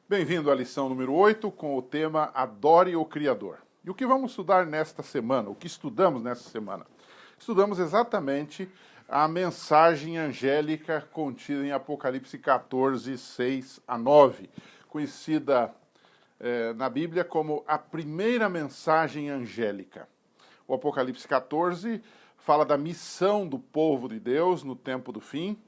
Bem-vindo à lição número 8 com o tema Adore o Criador. E o que vamos estudar nesta semana? O que estudamos nesta semana? Estudamos exatamente a mensagem angélica contida em Apocalipse 14, 6 a 9, conhecida na Bíblia como a primeira mensagem angélica. O Apocalipse 14 fala da missão do povo de Deus no tempo do fim,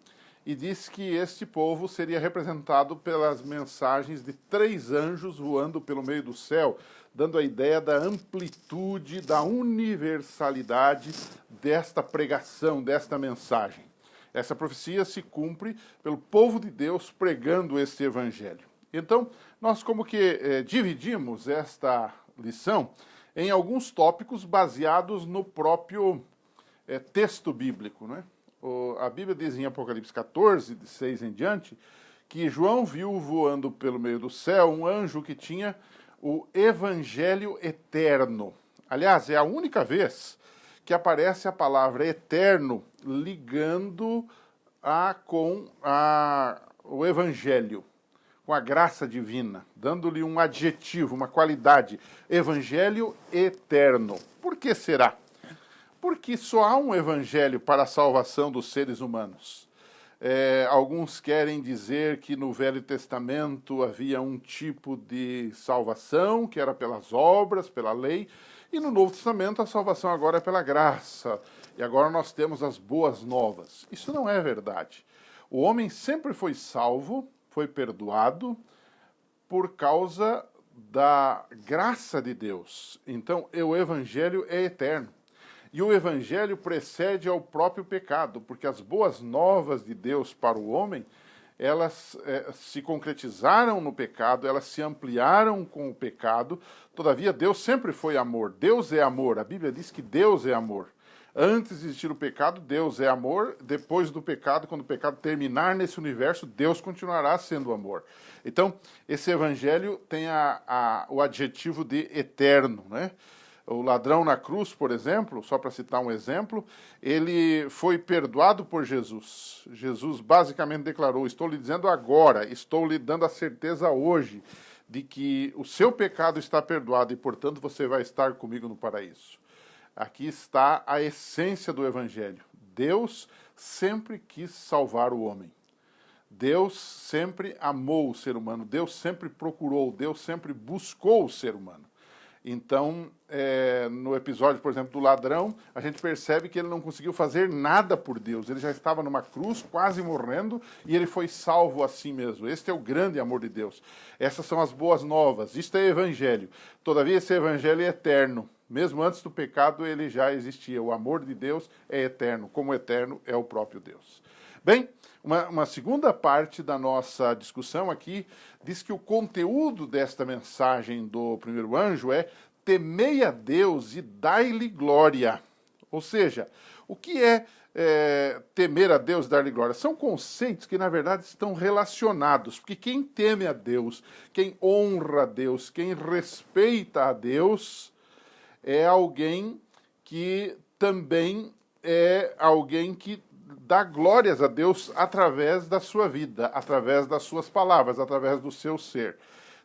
e diz que este povo seria representado pelas mensagens de 3 anjos voando pelo meio do céu, dando a ideia da amplitude, da universalidade desta pregação, desta mensagem. Essa profecia se cumpre pelo povo de Deus pregando este evangelho. Então, nós como que dividimos esta lição em alguns tópicos baseados no próprio texto bíblico, não é? A Bíblia diz em Apocalipse 14, de 6 em diante, que João viu voando pelo meio do céu um anjo que tinha o Evangelho eterno. Aliás, é a única vez que aparece a palavra eterno ligando com o Evangelho, com a graça divina, dando-lhe um adjetivo, uma qualidade. Evangelho eterno. Por que será? Porque só há um evangelho para a salvação dos seres humanos. Alguns querem dizer que no Velho Testamento havia um tipo de salvação, que era pelas obras, pela lei, e no Novo Testamento a salvação agora é pela graça, e agora nós temos as boas novas. Isso não é verdade. O homem sempre foi salvo, foi perdoado, por causa da graça de Deus. Então, o evangelho é eterno. E o evangelho precede ao próprio pecado, porque as boas novas de Deus para o homem, elas se concretizaram no pecado, elas se ampliaram com o pecado. Todavia, Deus sempre foi amor. Deus é amor. A Bíblia diz que Deus é amor. Antes de existir o pecado, Deus é amor. Depois do pecado, quando o pecado terminar nesse universo, Deus continuará sendo amor. Então, esse evangelho tem o adjetivo de eterno, né? O ladrão na cruz, por exemplo, só para citar um exemplo, ele foi perdoado por Jesus. Jesus basicamente declarou: estou lhe dizendo agora, estou lhe dando a certeza hoje de que o seu pecado está perdoado e, portanto, você vai estar comigo no paraíso. Aqui está a essência do evangelho. Deus sempre quis salvar o homem. Deus sempre amou o ser humano. Deus sempre procurou. Deus sempre buscou o ser humano. Então, no episódio, por exemplo, do ladrão, a gente percebe que ele não conseguiu fazer nada por Deus. Ele já estava numa cruz, quase morrendo, e ele foi salvo assim mesmo. Este é o grande amor de Deus. Essas são as boas novas. Isto é evangelho. Todavia, esse evangelho é eterno. Mesmo antes do pecado, ele já existia. O amor de Deus é eterno, como eterno é o próprio Deus. Bem, uma segunda parte da nossa discussão aqui diz que o conteúdo desta mensagem do primeiro anjo é: temei a Deus e dai-lhe glória. Ou seja, o que é temer a Deus e dar-lhe glória? São conceitos que, na verdade, estão relacionados, porque quem teme a Deus, quem honra a Deus, quem respeita a Deus, é alguém que também é alguém que dá glórias a Deus através da sua vida, através das suas palavras, através do seu ser.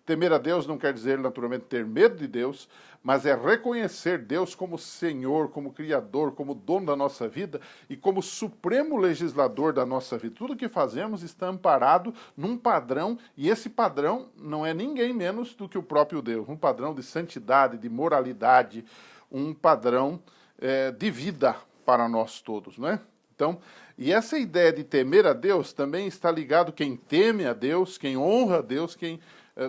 Temer a Deus não quer dizer, naturalmente, ter medo de Deus, mas é reconhecer Deus como Senhor, como Criador, como dono da nossa vida e como supremo legislador da nossa vida. Tudo que fazemos está amparado num padrão, e esse padrão não é ninguém menos do que o próprio Deus. Um padrão de santidade, de moralidade, um padrão de vida para nós todos, não é? Então, e essa ideia de temer a Deus também está ligado quem teme a Deus, quem honra a Deus, quem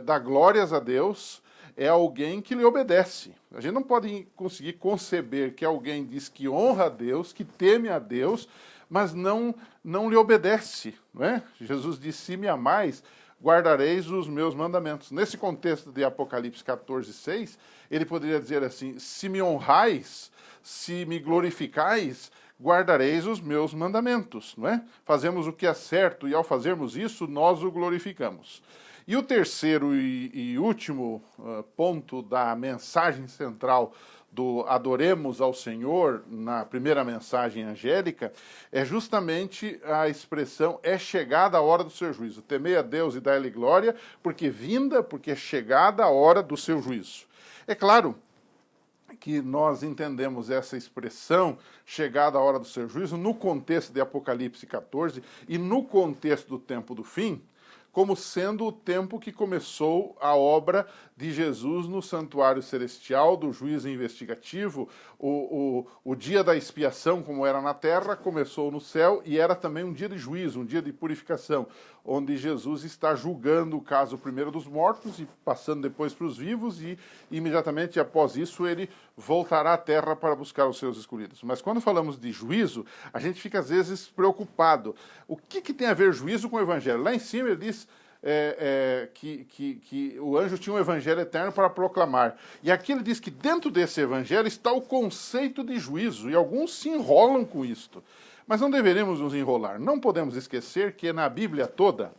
dá glórias a Deus, é alguém que lhe obedece. A gente não pode conseguir conceber que alguém diz que honra a Deus, que teme a Deus, mas não lhe obedece, não é? Jesus disse: se me amais, guardareis os meus mandamentos. Nesse contexto de Apocalipse 14, 6, ele poderia dizer assim: se me honrais, se me glorificais, guardareis os meus mandamentos, não é? Fazemos o que é certo e ao fazermos isso, nós o glorificamos. E o terceiro e último ponto da mensagem central do adoremos ao Senhor na primeira mensagem angélica, é justamente a expressão é chegada a hora do seu juízo. Temei a Deus e dai-lhe glória, porque é chegada a hora do seu juízo. É claro que nós entendemos essa expressão, chegada a hora do seu juízo, no contexto de Apocalipse 14 e no contexto do tempo do fim, como sendo o tempo que começou a obra de Jesus no santuário celestial, do juízo investigativo. O dia da expiação, como era na terra, começou no céu e era também um dia de juízo, um dia de purificação, onde Jesus está julgando o caso primeiro dos mortos e passando depois para os vivos, e imediatamente após isso ele voltará à terra para buscar os seus escolhidos. Mas quando falamos de juízo, a gente fica às vezes preocupado. O que tem a ver juízo com o evangelho? Lá em cima ele diz que o anjo tinha um evangelho eterno para proclamar. E aqui ele diz que dentro desse evangelho está o conceito de juízo, e alguns se enrolam com isto. Mas não deveremos nos enrolar. Não podemos esquecer que na Bíblia toda,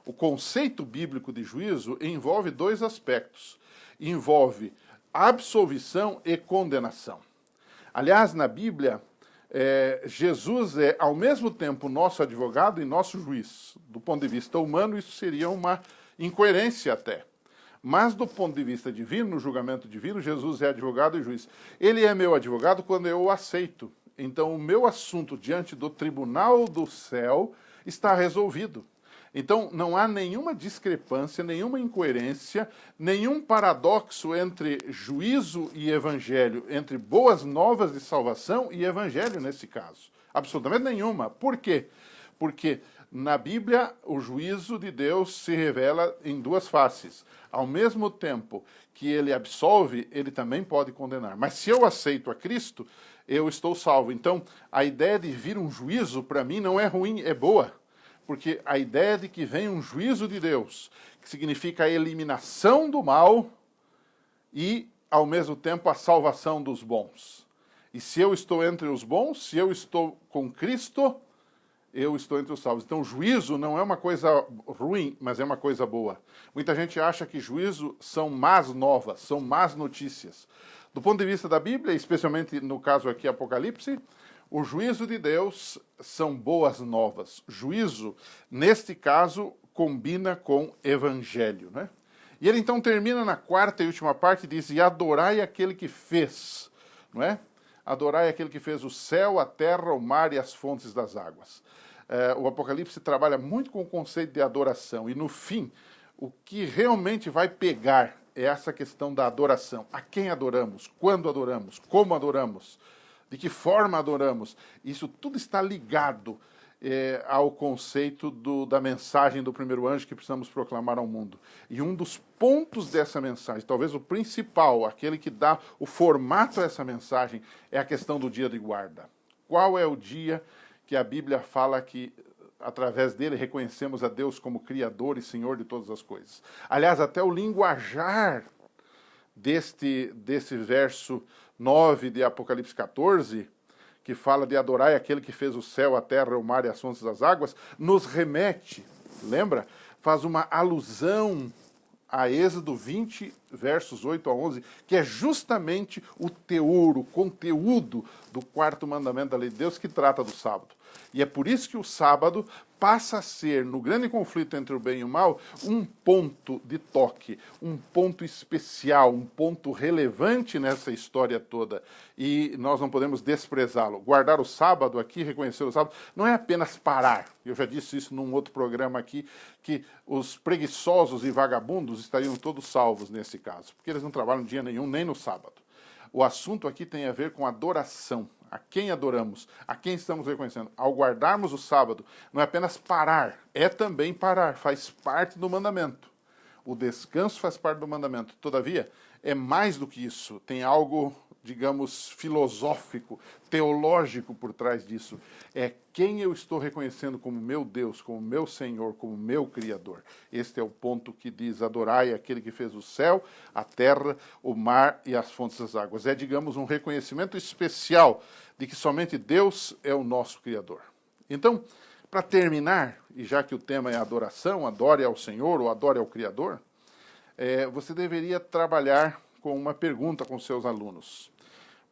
o conceito bíblico de juízo envolve dois aspectos. Envolve absolvição e condenação. Aliás, na Bíblia, Jesus é ao mesmo tempo nosso advogado e nosso juiz. Do ponto de vista humano, isso seria uma incoerência até. Mas do ponto de vista divino, no julgamento divino, Jesus é advogado e juiz. Ele é meu advogado quando eu o aceito. Então, o meu assunto diante do tribunal do céu está resolvido. Então, não há nenhuma discrepância, nenhuma incoerência, nenhum paradoxo entre juízo e evangelho, entre boas novas de salvação e evangelho nesse caso. Absolutamente nenhuma. Por quê? Porque na Bíblia o juízo de Deus se revela em duas faces. Ao mesmo tempo que ele absolve, ele também pode condenar. Mas se eu aceito a Cristo, eu estou salvo. Então, a ideia de vir um juízo, para mim, não é ruim, é boa. Porque a ideia de que vem um juízo de Deus, que significa a eliminação do mal e, ao mesmo tempo, a salvação dos bons. E se eu estou entre os bons, se eu estou com Cristo, eu estou entre os salvos. Então, o juízo não é uma coisa ruim, mas é uma coisa boa. Muita gente acha que juízo são más novas, são más notícias. Do ponto de vista da Bíblia, especialmente no caso aqui Apocalipse, o juízo de Deus são boas novas. Juízo, neste caso, combina com evangelho, né? E ele então termina na quarta e última parte e diz, e adorai aquele que fez, não é? Adorai aquele que fez o céu, a terra, o mar e as fontes das águas. O Apocalipse trabalha muito com o conceito de adoração, e no fim, o que realmente vai pegar é essa questão da adoração. A quem adoramos? Quando adoramos? Como adoramos? De que forma adoramos? Isso tudo está ligado ao conceito da mensagem do primeiro anjo que precisamos proclamar ao mundo. E um dos pontos dessa mensagem, talvez o principal, aquele que dá o formato a essa mensagem, é a questão do dia de guarda. Qual é o dia que a Bíblia fala que, através dele, reconhecemos a Deus como Criador e Senhor de todas as coisas? Aliás, até o linguajar desse verso 9 de Apocalipse 14, que fala de adorar aquele que fez o céu, a terra, o mar e as fontes das águas, nos remete, lembra? Faz uma alusão a Êxodo 20, versos 8 a 11, que é justamente o teor, o conteúdo do quarto mandamento da lei de Deus que trata do sábado. E é por isso que o sábado passa a ser, no grande conflito entre o bem e o mal, um ponto de toque, um ponto especial, um ponto relevante nessa história toda. E nós não podemos desprezá-lo. Guardar o sábado aqui, reconhecer o sábado, não é apenas parar. Eu já disse isso num outro programa aqui, que os preguiçosos e vagabundos estariam todos salvos nesse caso, porque eles não trabalham dia nenhum, nem no sábado. O assunto aqui tem a ver com adoração. A quem adoramos? A quem estamos reconhecendo? Ao guardarmos o sábado, não é apenas parar, é também parar, faz parte do mandamento. O descanso faz parte do mandamento. Todavia, é mais do que isso. Tem algo, digamos, filosófico, teológico por trás disso. É quem eu estou reconhecendo como meu Deus, como meu Senhor, como meu Criador. Este é o ponto que diz, adorai aquele que fez o céu, a terra, o mar e as fontes das águas. É, digamos, um reconhecimento especial de que somente Deus é o nosso Criador. Então, para terminar, e já que o tema é adoração, adore ao Senhor ou adore ao Criador, você deveria trabalhar com uma pergunta com seus alunos.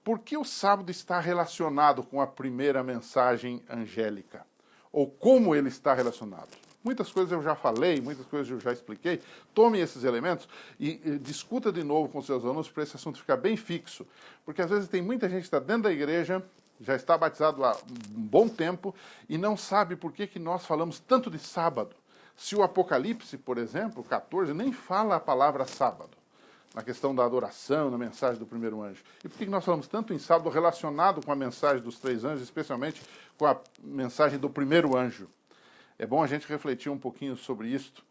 por que o sábado está relacionado com a primeira mensagem angélica? Ou como ele está relacionado? Muitas coisas eu já falei, muitas coisas eu já expliquei. Tome esses elementos e discuta de novo com seus alunos para esse assunto ficar bem fixo. Porque às vezes tem muita gente que está dentro da igreja, já está batizado há um bom tempo e não sabe por que nós falamos tanto de sábado. Se o Apocalipse, por exemplo, 14, nem fala a palavra sábado, na questão da adoração, na mensagem do primeiro anjo. E por que nós falamos tanto em sábado relacionado com a mensagem dos três anjos, especialmente com a mensagem do primeiro anjo? É bom a gente refletir um pouquinho sobre isto.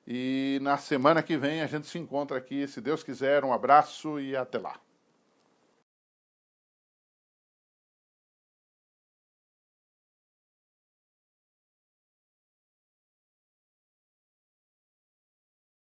E na semana que vem a gente se encontra aqui, se Deus quiser. Um abraço e até lá.